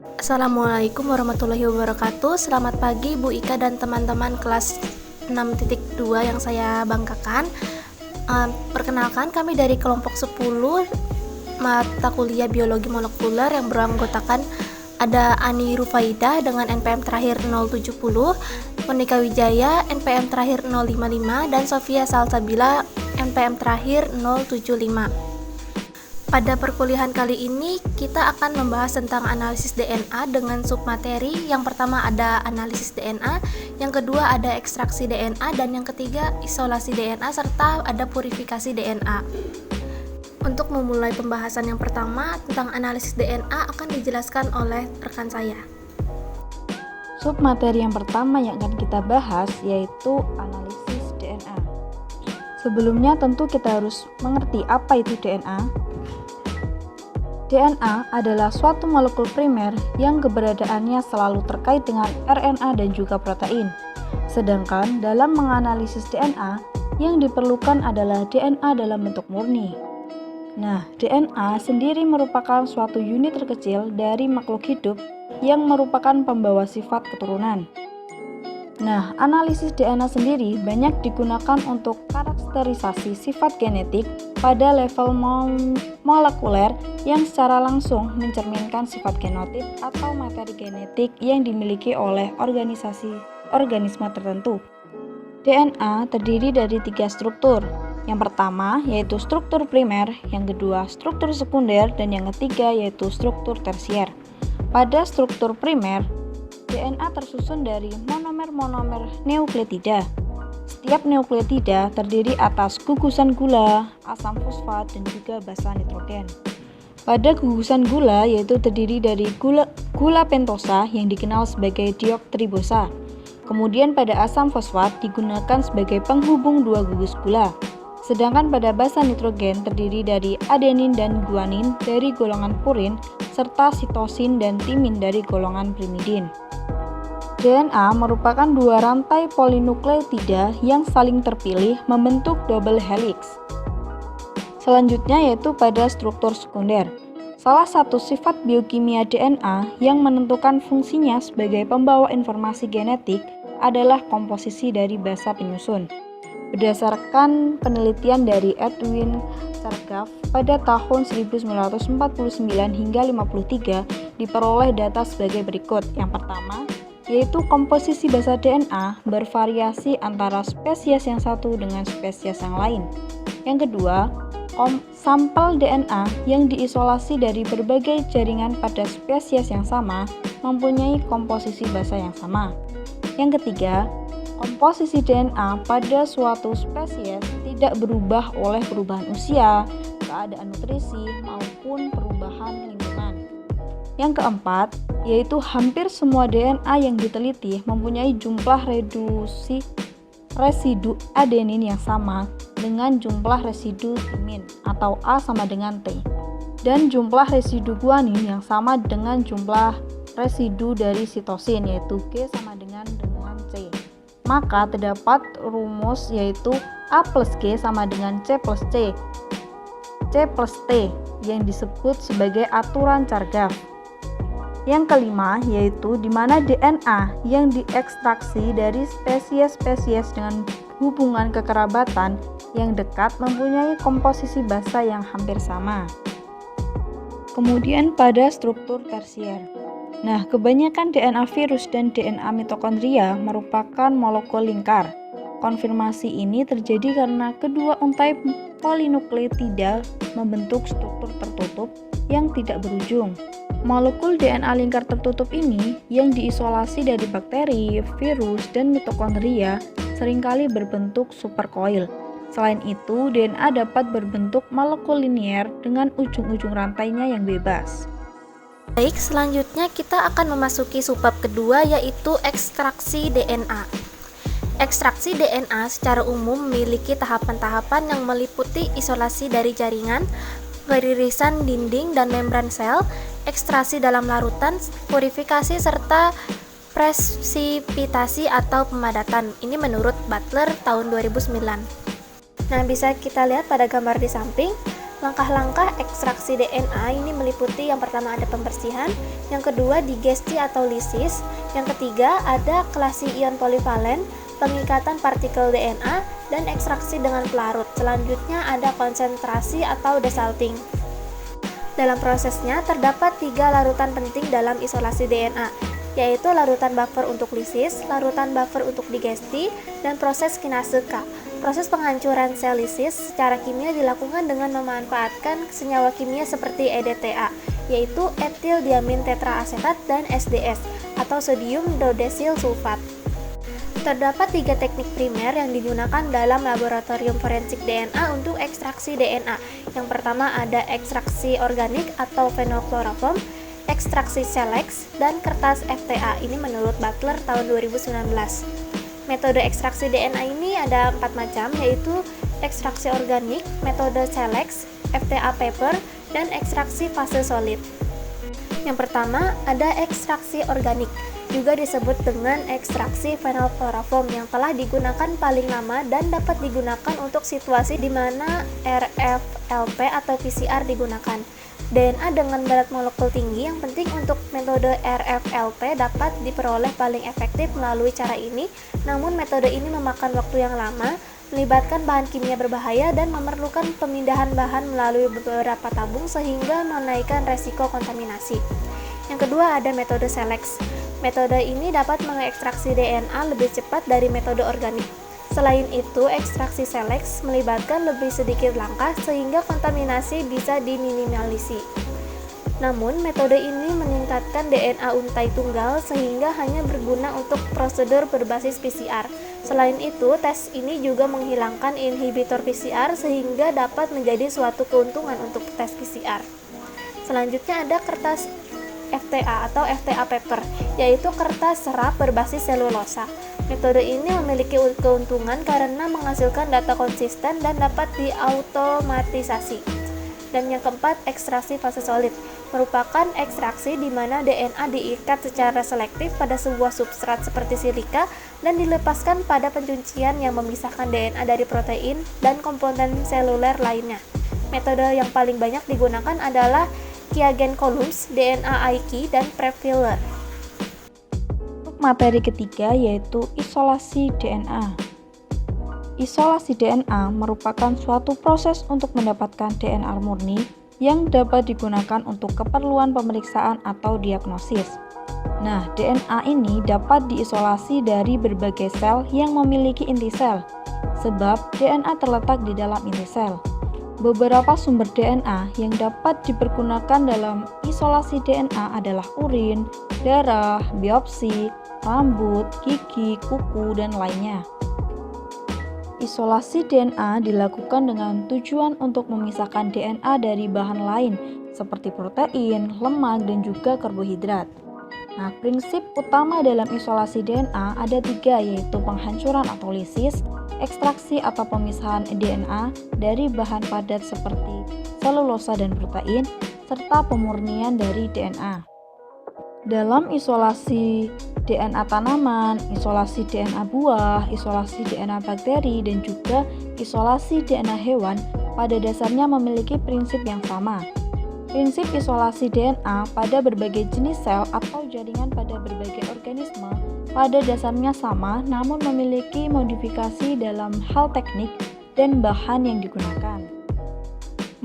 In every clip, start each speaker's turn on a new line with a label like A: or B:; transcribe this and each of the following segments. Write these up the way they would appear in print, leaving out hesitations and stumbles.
A: Assalamualaikum warahmatullahi wabarakatuh. Selamat pagi Bu Ika dan teman-teman kelas 6.2 yang saya banggakan. Perkenalkan, kami dari kelompok 10 mata kuliah biologi molekuler yang beranggotakan ada Ani Rufaidah dengan NPM terakhir 070, Monika Wijaya NPM terakhir 055, dan Sofia Salsabila NPM terakhir 075. Pada perkuliahan kali ini kita akan membahas tentang analisis DNA dengan submateri. Yang pertama ada analisis DNA, yang kedua ada ekstraksi DNA, dan yang ketiga isolasi DNA serta ada purifikasi DNA. Untuk memulai pembahasan yang pertama tentang analisis DNA akan dijelaskan oleh rekan saya.
B: Submateri yang pertama yang akan kita bahas yaitu analisis DNA. Sebelumnya tentu kita harus mengerti apa itu DNA. DNA adalah suatu molekul primer yang keberadaannya selalu terkait dengan RNA dan juga protein. Sedangkan dalam menganalisis DNA, yang diperlukan adalah DNA dalam bentuk murni. Nah, DNA sendiri merupakan suatu unit terkecil dari makhluk hidup yang merupakan pembawa sifat keturunan. Nah, analisis DNA sendiri banyak digunakan untuk karakterisasi sifat genetik pada level molekuler yang secara langsung mencerminkan sifat genotip atau materi genetik yang dimiliki oleh organisme tertentu. DNA terdiri dari 3 struktur. Yang pertama yaitu struktur primer, yang kedua struktur sekunder, dan yang ketiga yaitu struktur tersier. Pada struktur primer, DNA tersusun dari monomer-monomer nukleotida. Setiap nukleotida terdiri atas gugusan gula, asam fosfat, dan juga basa nitrogen. Pada gugusan gula yaitu terdiri dari gula pentosa yang dikenal sebagai deoksiribosa. Kemudian pada asam fosfat digunakan sebagai penghubung dua gugus gula. Sedangkan pada basa nitrogen terdiri dari adenin dan guanin dari golongan purin serta sitosin dan timin dari golongan pirimidin. DNA merupakan dua rantai polinukleotida yang saling terpilih membentuk double helix. Selanjutnya yaitu pada struktur sekunder. Salah satu sifat biokimia DNA yang menentukan fungsinya sebagai pembawa informasi genetik adalah komposisi dari basa penyusun. Berdasarkan penelitian dari Edwin Chargaff pada tahun 1949 hingga 53 diperoleh data sebagai berikut. Yang pertama yaitu komposisi basa DNA bervariasi antara spesies yang satu dengan spesies yang lain. Yang kedua, sampel DNA yang diisolasi dari berbagai jaringan pada spesies yang sama mempunyai komposisi basa yang sama. Yang ketiga, komposisi DNA pada suatu spesies tidak berubah oleh perubahan usia, keadaan nutrisi, maupun perubahan lingkungan. Yang keempat, yaitu hampir semua DNA yang diteliti mempunyai jumlah residu adenin yang sama dengan jumlah residu timin atau A sama dengan T, dan jumlah residu guanin yang sama dengan jumlah residu dari sitosin yaitu G sama dengan C. Maka terdapat rumus yaitu A plus G sama dengan C plus C plus T yang disebut sebagai aturan Chargaff. Yang kelima yaitu di mana DNA yang diekstraksi dari spesies-spesies dengan hubungan kekerabatan yang dekat mempunyai komposisi basa yang hampir sama. Kemudian pada struktur tersier. Nah, kebanyakan DNA virus dan DNA mitokondria merupakan molekul lingkar. Konfirmasi ini terjadi karena kedua untai polinukleotida membentuk struktur tertutup yang tidak berujung. Molekul DNA lingkar tertutup ini yang diisolasi dari bakteri, virus, dan mitokondria seringkali berbentuk supercoil. Selain itu, DNA dapat berbentuk molekul linier dengan ujung-ujung rantainya yang bebas.
A: Baik, selanjutnya kita akan memasuki subbab kedua yaitu ekstraksi DNA. Ekstraksi DNA secara umum memiliki tahapan-tahapan yang meliputi isolasi dari jaringan, peririsan dinding dan membran sel, ekstrasi dalam larutan, purifikasi, serta presipitasi atau pemadatan. Ini menurut Butler tahun 2009. Nah, bisa kita lihat pada gambar di samping. Langkah-langkah ekstraksi DNA ini meliputi yang pertama ada pembersihan, yang kedua digesti atau lisis, yang ketiga ada kelasi ion polivalen, pengikatan partikel DNA, dan ekstraksi dengan pelarut. Selanjutnya ada konsentrasi atau desalting. Dalam prosesnya terdapat 3 larutan penting dalam isolasi DNA, yaitu larutan buffer untuk lisis, larutan buffer untuk digesti, dan proses kinase K. Proses penghancuran sel lisis secara kimia dilakukan dengan memanfaatkan senyawa kimia seperti EDTA, yaitu etil diamin tetraasetat dan SDS atau sodium dodesil sulfat. Terdapat 3 teknik primer yang digunakan dalam laboratorium forensik DNA untuk ekstraksi DNA. Yang pertama ada ekstraksi organik atau fenolkloroform, ekstraksi selex, dan kertas FTA. Ini menurut Butler tahun 2019. Metode ekstraksi DNA ini ada 4 macam, yaitu ekstraksi organik, metode selex, FTA paper, dan ekstraksi fase solid. Yang pertama ada ekstraksi organik, juga disebut dengan ekstraksi fenolkloroform yang telah digunakan paling lama dan dapat digunakan untuk situasi di mana RFLP atau PCR digunakan. DNA dengan berat molekul tinggi yang penting untuk metode RFLP dapat diperoleh paling efektif melalui cara ini, namun metode ini memakan waktu yang lama, melibatkan bahan kimia berbahaya dan memerlukan pemindahan bahan melalui beberapa tabung sehingga menaikkan resiko kontaminasi. Yang kedua ada metode selex. Metode ini dapat mengekstraksi DNA lebih cepat dari metode organik. Selain itu, ekstraksi selex melibatkan lebih sedikit langkah sehingga kontaminasi bisa diminimalisasi. Namun, metode ini meningkatkan DNA untai tunggal sehingga hanya berguna untuk prosedur berbasis PCR. Selain itu, tes ini juga menghilangkan inhibitor PCR sehingga dapat menjadi suatu keuntungan untuk tes PCR. Selanjutnya ada kertas FTA atau FTA paper, yaitu kertas serap berbasis selulosa. Metode ini memiliki keuntungan karena menghasilkan data konsisten dan dapat diautomatisasi. Dan yang keempat, ekstraksi fase solid, merupakan ekstraksi di mana DNA diikat secara selektif pada sebuah substrat seperti silika dan dilepaskan pada pencucian yang memisahkan DNA dari protein dan komponen seluler lainnya. Metode yang paling banyak digunakan adalah Kiagen Columns, DNA IK, dan Prefiller.
B: Untuk materi ketiga yaitu isolasi DNA. Isolasi DNA merupakan suatu proses untuk mendapatkan DNA murni yang dapat digunakan untuk keperluan pemeriksaan atau diagnosis. Nah, DNA ini dapat diisolasi dari berbagai sel yang memiliki inti sel, sebab DNA terletak di dalam inti sel. Beberapa sumber DNA yang dapat dipergunakan dalam isolasi DNA adalah urin, darah, biopsi, rambut, gigi, kuku, dan lainnya. Isolasi DNA dilakukan dengan tujuan untuk memisahkan DNA dari bahan lain seperti protein, lemak, dan juga karbohidrat. Nah, prinsip utama dalam isolasi DNA ada 3, yaitu penghancuran atau lisis, ekstraksi atau pemisahan DNA dari bahan padat seperti selulosa dan protein, serta pemurnian dari DNA. Dalam isolasi DNA tanaman, isolasi DNA buah, isolasi DNA bakteri, dan juga isolasi DNA hewan, pada dasarnya memiliki prinsip yang sama. Prinsip isolasi DNA pada berbagai jenis sel atau jaringan pada berbagai organisme pada dasarnya sama, namun memiliki modifikasi dalam hal teknik dan bahan yang digunakan.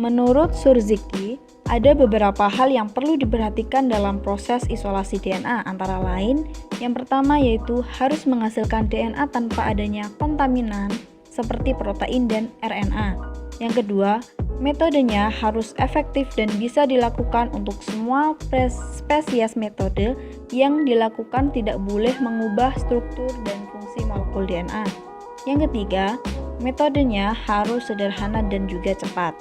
B: Menurut Surziki, ada beberapa hal yang perlu diperhatikan dalam proses isolasi DNA, antara lain, yang pertama yaitu harus menghasilkan DNA tanpa adanya kontaminan seperti protein dan RNA. Yang kedua, metodenya harus efektif dan bisa dilakukan untuk semua spesies. Metode yang dilakukan tidak boleh mengubah struktur dan fungsi molekul DNA. Yang ketiga, metodenya harus sederhana dan juga cepat.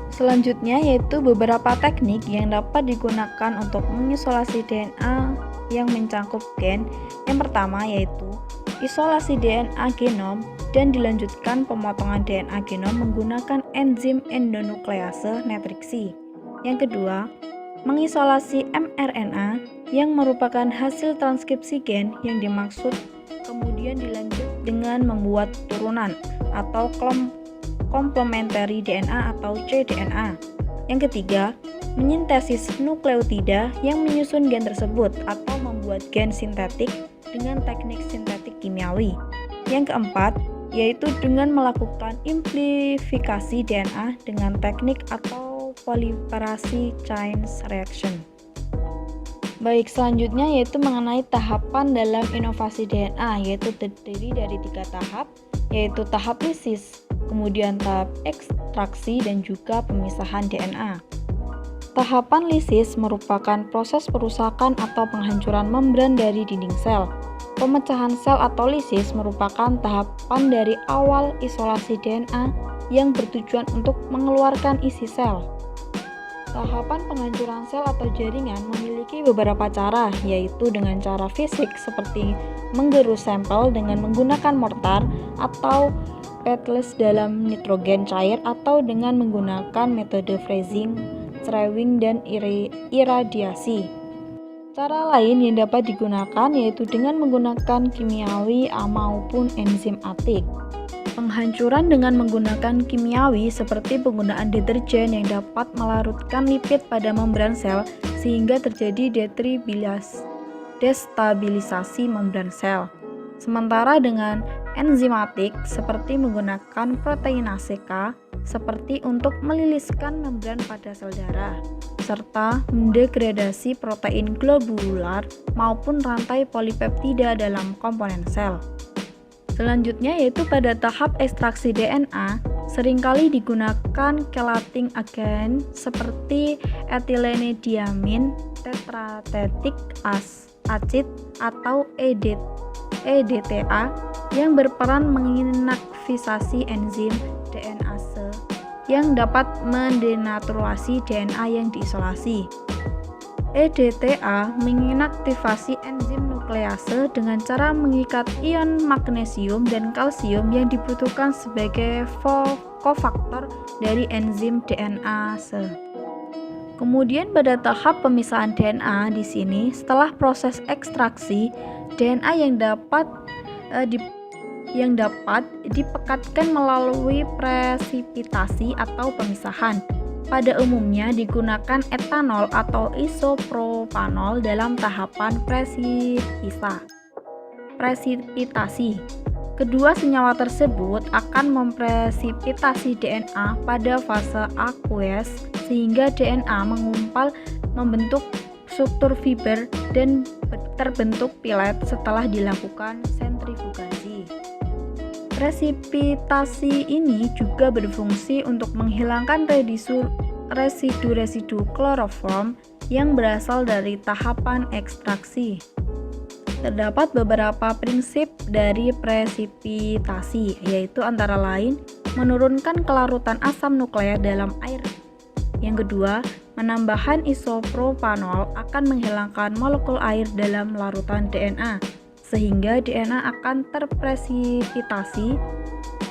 B: Selanjutnya yaitu beberapa teknik yang dapat digunakan untuk mengisolasi DNA yang mencangkup gen. Yang pertama yaitu isolasi DNA genom dan dilanjutkan pemotongan DNA genom menggunakan enzim endonuklease netriksi. Yang kedua, mengisolasi mRNA yang merupakan hasil transkripsi gen yang dimaksud, kemudian dilanjut dengan membuat turunan atau complementary DNA atau cDNA. Yang ketiga, menyintesis nukleotida yang menyusun gen tersebut atau membuat gen sintetik dengan teknik sintetik kimiawi. Yang keempat, yaitu dengan melakukan amplifikasi DNA dengan teknik atau polymerase chain reaction. Baik, selanjutnya yaitu mengenai tahapan dalam inovasi DNA, yaitu terdiri dari 3 tahap, yaitu tahap lisis, kemudian tahap ekstraksi, dan juga pemisahan DNA. Tahapan lisis merupakan proses perusakan atau penghancuran membran dari dinding sel. Pemecahan sel atau lisis merupakan tahapan dari awal isolasi DNA yang bertujuan untuk mengeluarkan isi sel. Tahapan penghancuran sel atau jaringan memiliki beberapa cara, yaitu dengan cara fisik seperti menggerus sampel dengan menggunakan mortar atau petless dalam nitrogen cair, atau dengan menggunakan metode freezing, screwing, dan iradiasi. Cara lain yang dapat digunakan yaitu dengan menggunakan kimiawi maupun enzimatik. Penghancuran dengan menggunakan kimiawi seperti penggunaan deterjen yang dapat melarutkan lipid pada membran sel sehingga terjadi destabilisasi membran sel. Sementara dengan enzimatik seperti menggunakan proteinase K seperti untuk meliliskan membran pada sel darah, serta mendegradasi protein globular maupun rantai polipeptida dalam komponen sel. Selanjutnya yaitu pada tahap ekstraksi DNA, seringkali digunakan chelating agent seperti etilenediamin tetratetik acid atau EDTA yang berperan menginaktifasi enzim DNase yang dapat mendenaturasi DNA yang diisolasi. EDTA menginaktifasi enzim nuklease dengan cara mengikat ion magnesium dan kalsium yang dibutuhkan sebagai kofaktor dari enzim DNase. Kemudian pada tahap pemisahan DNA di sini, setelah proses ekstraksi, DNA yang dapat dipekatkan melalui presipitasi atau pemisahan. Pada umumnya digunakan etanol atau isopropanol dalam tahapan presipitasi. Kedua senyawa tersebut akan mempresipitasi DNA pada fase aqueous sehingga DNA mengumpal, membentuk struktur fiber dan terbentuk pilet setelah dilakukan sentrifugasi. Presipitasi ini juga berfungsi untuk menghilangkan residu-residu kloroform yang berasal dari tahapan ekstraksi. Terdapat beberapa prinsip dari presipitasi, yaitu antara lain menurunkan kelarutan asam nukleat dalam air. Yang kedua, penambahan isopropanol akan menghilangkan molekul air dalam larutan DNA, sehingga DNA akan terpresipitasi.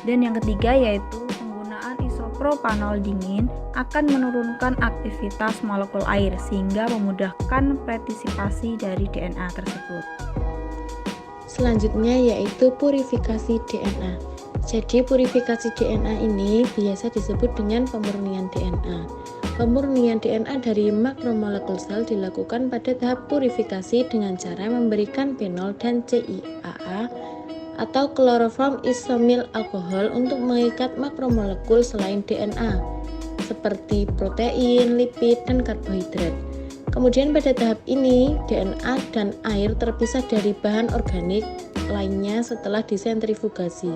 B: Dan yang ketiga yaitu penggunaan isopropanol dingin akan menurunkan aktivitas molekul air sehingga memudahkan partisipasi dari DNA tersebut.
C: Selanjutnya yaitu purifikasi DNA. Jadi purifikasi DNA ini biasa disebut dengan pemurnian DNA. Pemurnian DNA dari makromolekul sel dilakukan pada tahap purifikasi dengan cara memberikan fenol dan CIAA atau kloroform isomil alkohol untuk mengikat makromolekul selain DNA seperti protein, lipid, dan karbohidrat. Kemudian pada tahap ini DNA dan air terpisah dari bahan organik lainnya setelah disentrifugasi.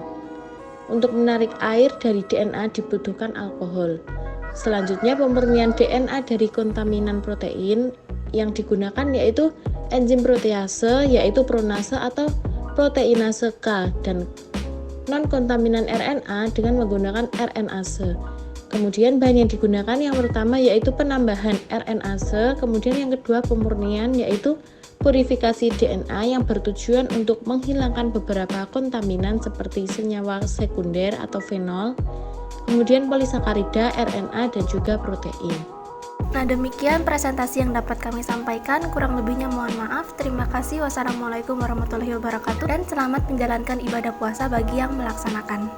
C: Untuk menarik air dari DNA dibutuhkan alkohol. Selanjutnya pemurnian DNA dari kontaminan protein yang digunakan yaitu enzim protease, yaitu pronase atau proteinase K, dan non-kontaminan RNA dengan menggunakan RNase. Kemudian bahan yang digunakan yang pertama yaitu penambahan RNase, kemudian yang kedua pemurnian yaitu purifikasi DNA yang bertujuan untuk menghilangkan beberapa kontaminan seperti senyawa sekunder atau fenol, kemudian polisakarida, RNA, dan juga protein.
A: Nah, demikian presentasi yang dapat kami sampaikan. Kurang lebihnya mohon maaf. Terima kasih. Wassalamualaikum warahmatullahi wabarakatuh. Dan selamat menjalankan ibadah puasa bagi yang melaksanakan.